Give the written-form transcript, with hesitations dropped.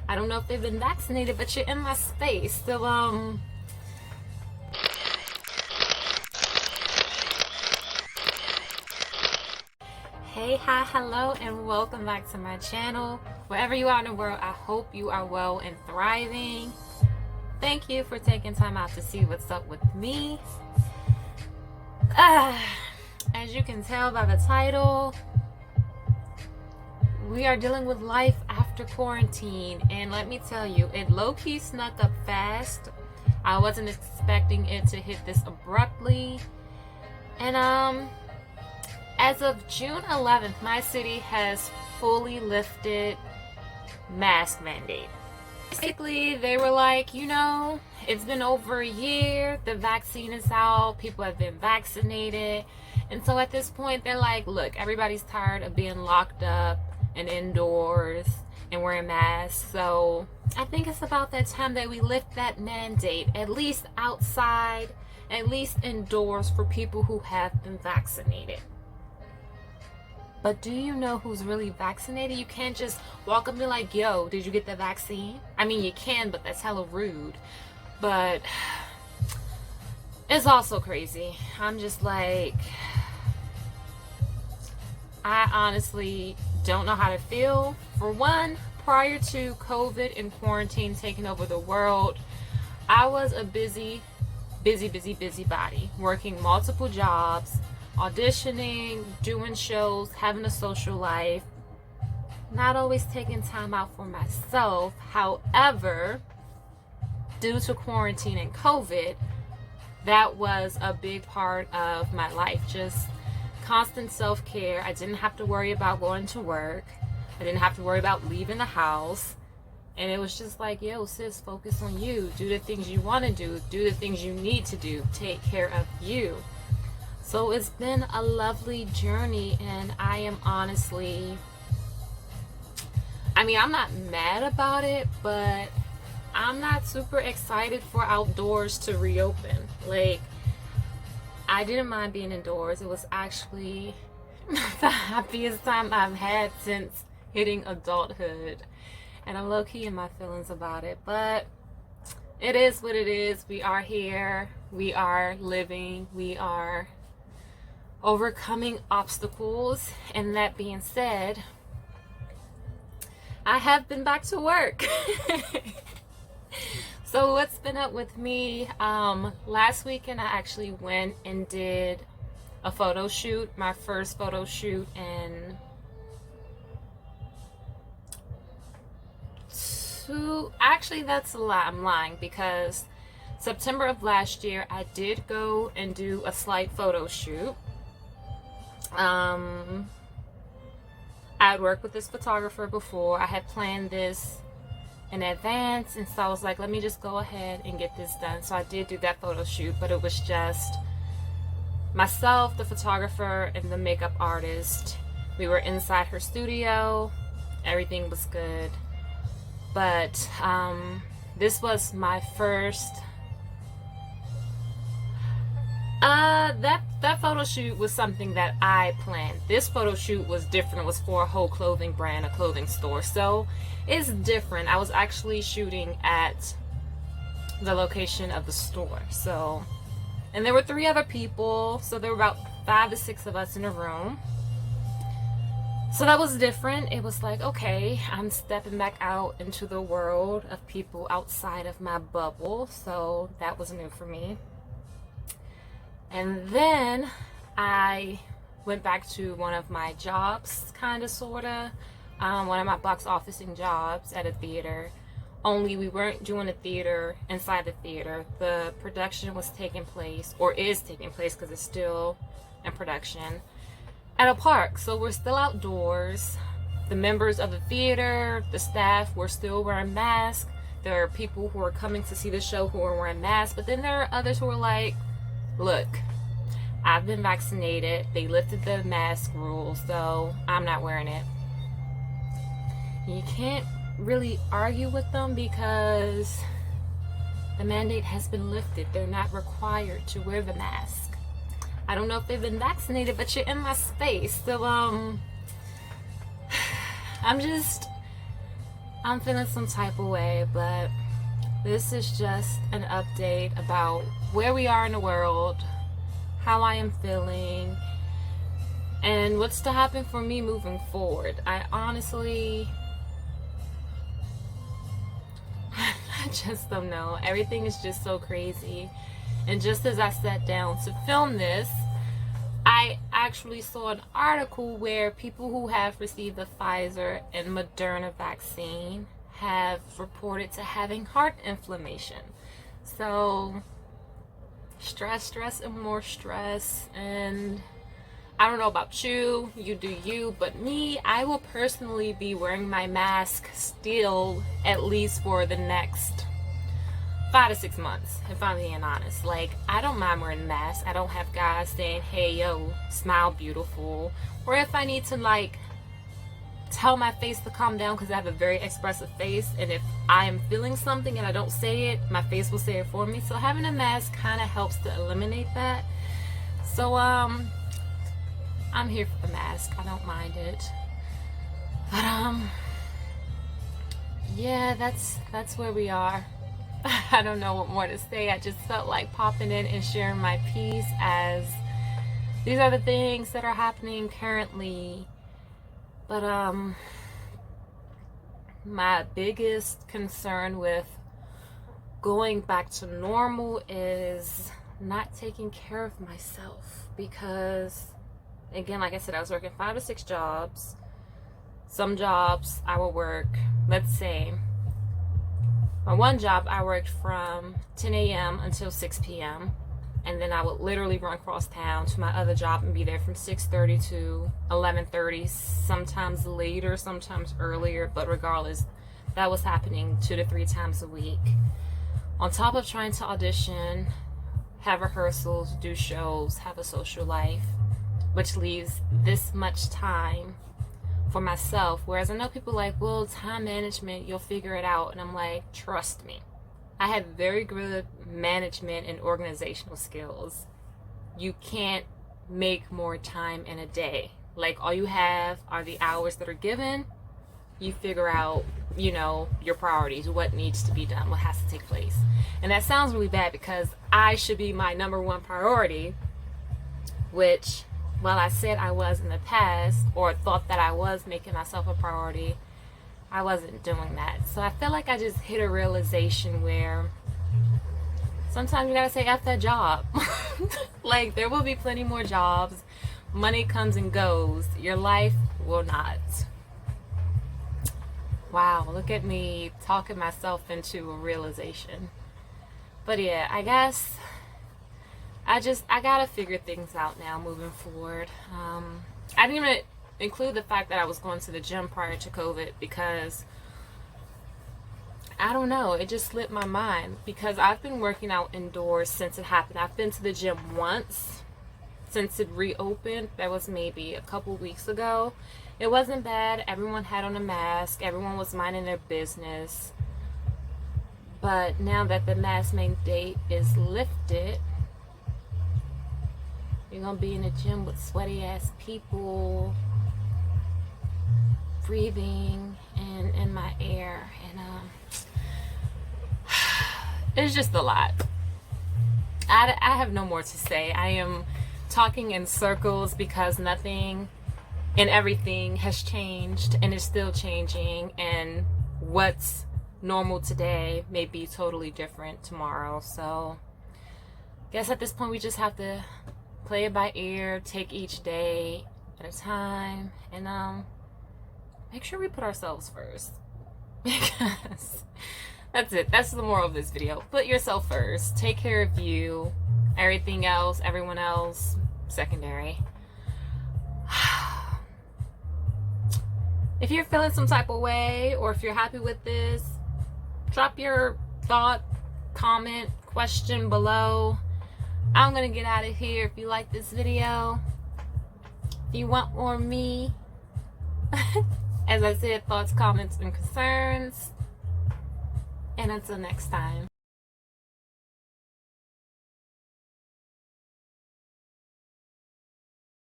I don't know if they've been vaccinated, but you're in my space. So, hey, hi, hello, and welcome back to my channel. Wherever you are in the world, I hope you are well and thriving. Thank you for taking time out to see what's up with me. As you can tell by the title, we are dealing with life after quarantine, and let me tell you, it low-key snuck up fast. I wasn't expecting it to hit this abruptly. And as of June 11th, my city has fully lifted mask mandate. Basically, they were like, it's been over a year, the vaccine is out, people have been vaccinated. And so at this point, they're like, look, everybody's tired of being locked up and indoors and wearing masks. So I think it's about that time that we lift that mandate, at least outside, at least indoors, for people who have been vaccinated. But do you know who's really vaccinated? You can't just walk up and be like, yo, did you get the vaccine? I mean, you can, but that's hella rude. But it's also crazy. I'm just like, I honestly don't know how to feel. For one, prior to COVID and quarantine taking over the world, I was a busy body, working multiple jobs, auditioning, doing shows, having a social life, not always taking time out for myself. However, due to quarantine and COVID, that was a big part of my life. Just constant self-care. I didn't have to worry about going to work. I didn't have to worry about leaving the house. And it was just like, yo, sis, focus on you. Do the things you want to do. Do the things you need to do. Take care of you. So it's been a lovely journey, and I am honestly, I'm not mad about it, but I'm not super excited for outdoors to reopen. Like, I didn't mind being indoors. It was actually the happiest time I've had since hitting adulthood. And I'm low-key in my feelings about it. But it is what it is. We are here. We are living. We are overcoming obstacles. And that being said, I have been back to work. So what's been up with me? Last weekend I actually went and did a photo shoot, my first photo shoot in actually that's a lie, I'm lying, because September of last year I did go and do a slight photo shoot. I'd worked with this photographer before. I had planned this in advance, and so I was like, let me just go ahead and get this done. So I did do that photo shoot, but it was just myself, the photographer, and the makeup artist. We were inside her studio. Everything was good. But this was my first that photo shoot was something that I planned. This photo shoot was different. It was for a whole clothing brand, a clothing store. So it's different. I was actually shooting at the location of the store. So, and there were 3 other people. So there were about 5 to 6 of us in a room. So that was different. It was like, okay, I'm stepping back out into the world of people outside of my bubble. So that was new for me. And then I went back to one of my jobs, kind of, sort of. One of my box officing jobs at a theater. Only we weren't doing a theater inside the theater. The production was taking place, or is taking place because it's still in production, at a park. So we're still outdoors. The members of the theater, the staff, were still wearing masks. There are people who are coming to see the show who are wearing masks. But then there are others who are like, look, I've been vaccinated. They lifted the mask rule, so I'm not wearing it. You can't really argue with them because the mandate has been lifted. They're not required to wear the mask. I don't know if they've been vaccinated, but you're in my space. So I'm just I'm feeling some type of way, but this is just an update about where we are in the world, how I am feeling, and what's to happen for me moving forward. I honestly, I just don't know. Everything is just so crazy. And just as I sat down to film this, I actually saw an article where people who have received the Pfizer and Moderna vaccine have reported to having heart inflammation. So stress, and more stress. And I don't know about you, you do you, but me, I will personally be wearing my mask still at least for the next 5 to 6 months, if I'm being honest. Like, I don't mind wearing masks. I don't have guys saying, hey, yo, smile beautiful. Or if I need to, like, tell my face to calm down because I have a very expressive face, and if I am feeling something and I don't say it, my face will say it for me. So having a mask kind of helps to eliminate that. So, I'm here for the mask. I don't mind it. But, yeah, that's where we are. I don't know what more to say. I just felt like popping in and sharing my piece, as these are the things that are happening currently. But my biggest concern with going back to normal is not taking care of myself, because again, like I said, I was working 5 to 6 jobs. Some jobs I would work, let's say, my one job, I worked from 10 a.m. until 6 p.m. And then I would literally run across town to my other job and be there from 6:30 to 11:30, sometimes later, sometimes earlier. But regardless, that was happening 2 to 3 times a week. On top of trying to audition, have rehearsals, do shows, have a social life, which leaves this much time for myself. Whereas I know people like, well, time management, you'll figure it out. And I'm like, trust me, I have very good management and organizational skills. You can't make more time in a day. Like, all you have are the hours that are given. You figure out, you know, your priorities, what needs to be done, what has to take place. And that sounds really bad, because I should be my number one priority, which, well, I said I was in the past, or thought that I was making myself a priority, I wasn't doing that. So I feel like I just hit a realization where sometimes you gotta say F that job. Like, there will be plenty more jobs. Money comes and goes. Your life will not. Wow, look at me talking myself into a realization. But yeah, I guess I gotta figure things out now moving forward. I didn't even include the fact that I was going to the gym prior to COVID, because I don't know, it just slipped my mind, because I've been working out indoors since it happened. I've been to the gym once since it reopened. That was maybe a couple weeks ago. It wasn't bad. Everyone had on a mask. Everyone was minding their business. But now that the mask mandate is lifted, you're gonna be in a gym with sweaty ass people breathing in my air, and it's just a lot. I have no more to say. I am talking in circles because nothing and everything has changed and is still changing, and what's normal today may be totally different tomorrow. So I guess at this point we just have to play it by ear, take each day at a time, and make sure we put ourselves first. Because that's it. That's the moral of this video. Put yourself first. Take care of you. Everything else, everyone else, secondary. If you're feeling some type of way, or if you're happy with this, drop your thought, comment, question below. I'm gonna get out of here. If you like this video, if you want more me, as I said, thoughts, comments, and concerns. And until next time.